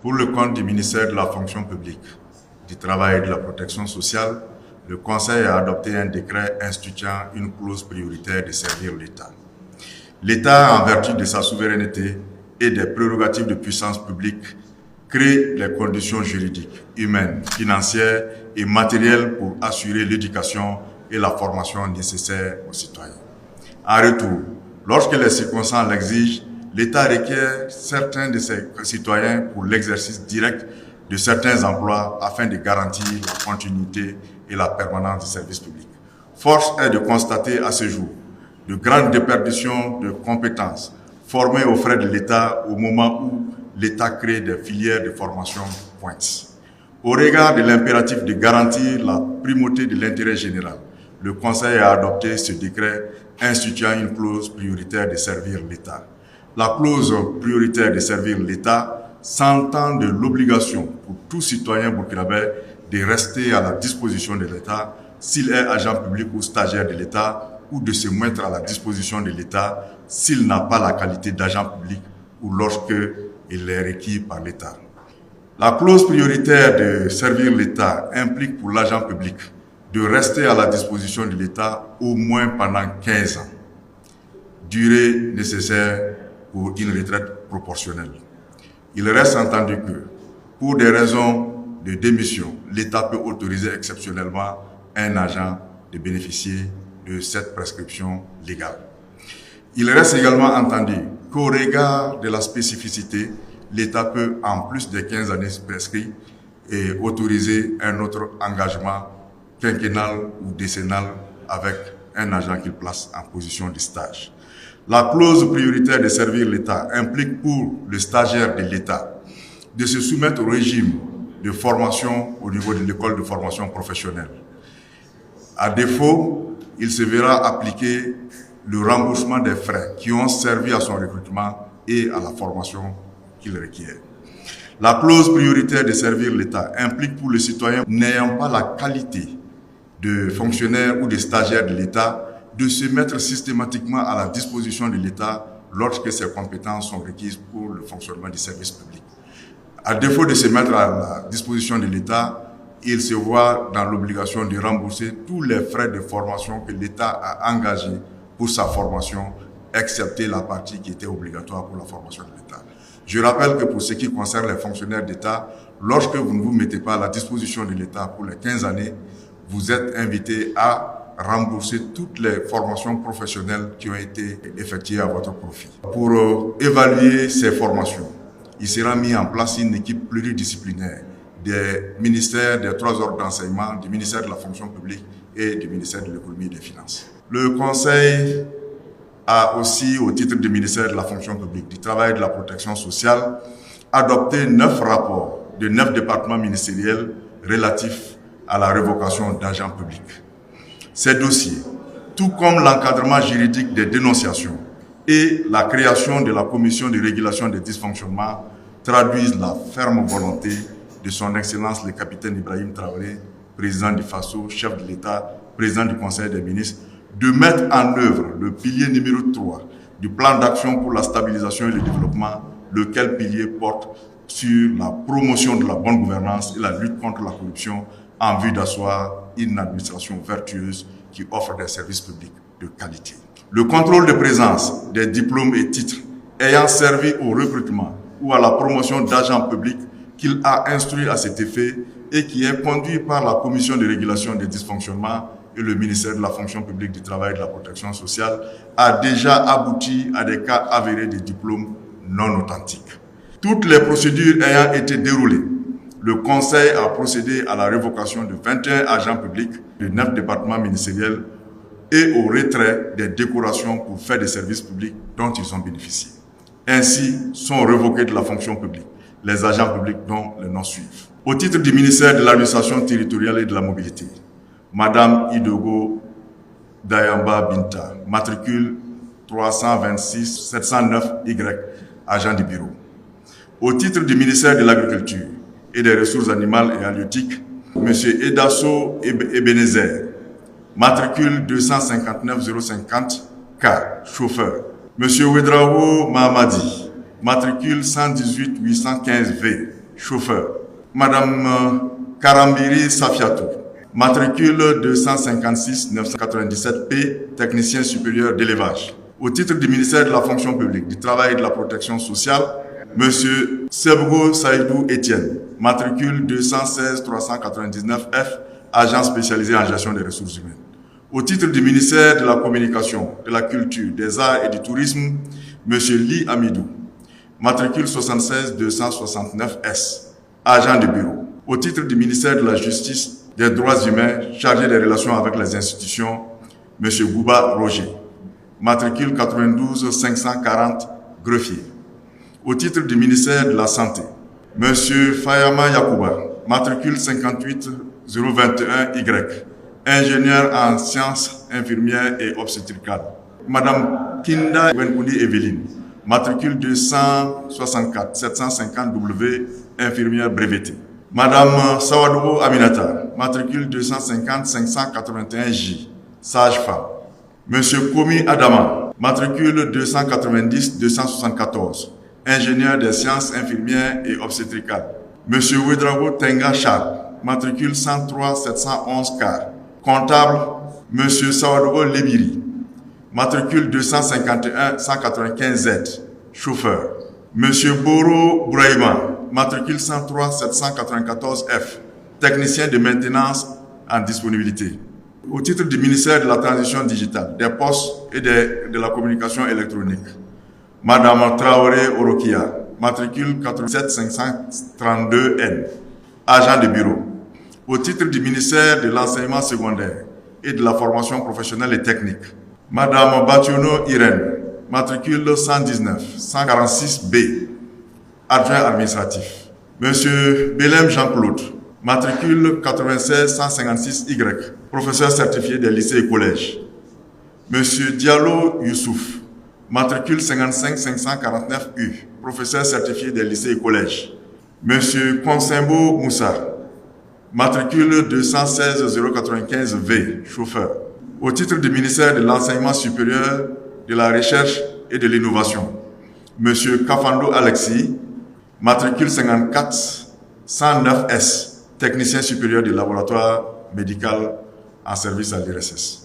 Pour le compte du ministère de la fonction publique, du travail et de la protection sociale, le Conseil a adopté un décret instituant une clause prioritaire de servir l'État. L'État, en vertu de sa souveraineté et des prérogatives de puissance publique, crée les conditions juridiques, humaines, financières et matérielles pour assurer l'éducation et la formation nécessaires aux citoyens. En retour, lorsque les circonstances l'exigent, l'État requiert certains de ses citoyens pour l'exercice direct de certains emplois afin de garantir la continuité et la permanence du service public. Force est de constater à ce jour de grandes déperditions de compétences formées aux frais de l'État au moment où l'État crée des filières de formation pointe. Au regard de l'impératif de garantir la primauté de l'intérêt général, le Conseil a adopté ce décret instituant une clause prioritaire de servir l'État. La clause prioritaire de servir l'État s'entend de l'obligation pour tout citoyen burkinabé de rester à la disposition de l'État s'il est agent public ou stagiaire de l'État ou de se mettre à la disposition de l'État s'il n'a pas la qualité d'agent public ou lorsque il est requis par l'État. La clause prioritaire de servir l'État implique pour l'agent public de rester à la disposition de l'État au moins pendant 15 ans, durée nécessaire pour une retraite proportionnelle. Il reste entendu que, pour des raisons de démission, l'État peut autoriser exceptionnellement un agent de bénéficier de cette prescription légale. Il reste également entendu qu'au regard de la spécificité, l'État peut, en plus des 15 années prescrites, autoriser un autre engagement quinquennal ou décennal avec un agent qu'il place en position de stage. La clause prioritaire de servir l'État implique pour le stagiaire de l'État de se soumettre au régime de formation au niveau de l'école de formation professionnelle. À défaut, il se verra appliquer le remboursement des frais qui ont servi à son recrutement et à la formation qu'il requiert. La clause prioritaire de servir l'État implique pour le citoyen n'ayant pas la qualité de fonctionnaire ou de stagiaire de l'État de se mettre systématiquement à la disposition de l'État lorsque ses compétences sont requises pour le fonctionnement du service public. À défaut de se mettre à la disposition de l'État, il se voit dans l'obligation de rembourser tous les frais de formation que l'État a engagés pour sa formation, excepté la partie qui était obligatoire pour la formation de l'État. Je rappelle que pour ce qui concerne les fonctionnaires d'État, lorsque vous ne vous mettez pas à la disposition de l'État pour les 15 années, vous êtes invité à rembourser toutes les formations professionnelles qui ont été effectuées à votre profit. Pour évaluer ces formations, il sera mis en place une équipe pluridisciplinaire des ministères des 3 ordres d'enseignement, du ministère de la fonction publique et du ministère de l'économie et des finances. Le Conseil a aussi, au titre du ministère de la fonction publique, du travail et de la protection sociale, adopté 9 rapports de 9 départements ministériels relatifs à la révocation d'agents publics. Ces dossiers, tout comme l'encadrement juridique des dénonciations et la création de la commission de régulation des dysfonctionnements, traduisent la ferme volonté de son Excellence le capitaine Ibrahim Traoré, président du FASO, chef de l'État, président du Conseil des ministres, de mettre en œuvre le pilier numéro 3 du plan d'action pour la stabilisation et le développement, lequel pilier porte sur la promotion de la bonne gouvernance et la lutte contre la corruption en vue d'asseoir une administration vertueuse qui offre des services publics de qualité. Le contrôle de présence des diplômes et titres ayant servi au recrutement ou à la promotion d'agents publics qu'il a instruit à cet effet et qui est conduit par la Commission de régulation des dysfonctionnements et le ministère de la fonction publique, du travail et de la protection sociale, a déjà abouti à des cas avérés de diplômes non authentiques. Toutes les procédures ayant été déroulées, le Conseil a procédé à la révocation de 21 agents publics de 9 départements ministériels et au retrait des décorations pour faire des services publics dont ils ont bénéficié. Ainsi sont révoqués de la fonction publique les agents publics dont les noms suivent. Au titre du ministère de l'administration territoriale et de la mobilité, Madame Idogo Dayamba Binta, matricule 326 709Y, agent du bureau. Au titre du ministère de l'Agriculture et des Ressources animales et halieutiques, M. Edasso Ebenezer, matricule 259 050 K, chauffeur. M. Wedrao Mahamadi, matricule 118 815 V, chauffeur. Madame Karambiri Safiatou, matricule 256 997 P, technicien supérieur d'élevage. Au titre du ministère de la fonction publique, du travail et de la protection sociale, Monsieur Sebgo Saïdou Etienne, matricule 216 399 F, agent spécialisé en gestion des ressources humaines. Au titre du ministère de la communication, de la culture, des arts et du tourisme, Monsieur Li Amidou, matricule 76 269 S, agent de bureau. Au titre du ministère de la Justice, des droits humains, chargé des relations avec les institutions, M. Gouba Roger, matricule 92 540, greffier. Au titre du ministère de la Santé, M. Fayama Yakouba, matricule 58 021 Y, ingénieur en sciences infirmières et obstétricales. Madame Kinda Wenkouli Evelyne, matricule 264 750 W, infirmière brevetée. Madame Sawadou Aminata, matricule 250 581 J, sage-femme. Monsieur Komi Adama, matricule 290 274, ingénieur des sciences infirmières et obstétricales. Monsieur Ouedrago Tenga Charles, matricule 103 711 car, comptable. Monsieur Sawadou Lebiri, matricule 251 195 Z, chauffeur. Monsieur Boro Bouraïma, matricule 103 794 F, technicien de maintenance en disponibilité. Au titre du ministère de la Transition digitale, des postes et de la communication électronique, Madame Traoré Orokia, matricule 87 532 N, agent de bureau. Au titre du ministère de l'enseignement secondaire et de la formation professionnelle et technique, Madame Bationo Irène, matricule 119 146 B, adjoint administratif. Monsieur Belém Jean-Claude, matricule 96 156 Y, professeur certifié des lycées et collèges. Monsieur Diallo Youssouf, matricule 55 549 U, professeur certifié des lycées et collèges. Monsieur Konsembo Moussa, matricule 216 095 V, chauffeur. Au titre du ministère de l'Enseignement supérieur, de la Recherche et de l'Innovation, Monsieur Kafando Alexis, matricule 54 109 S, technicien supérieur du laboratoire médical en service à l'IRSS.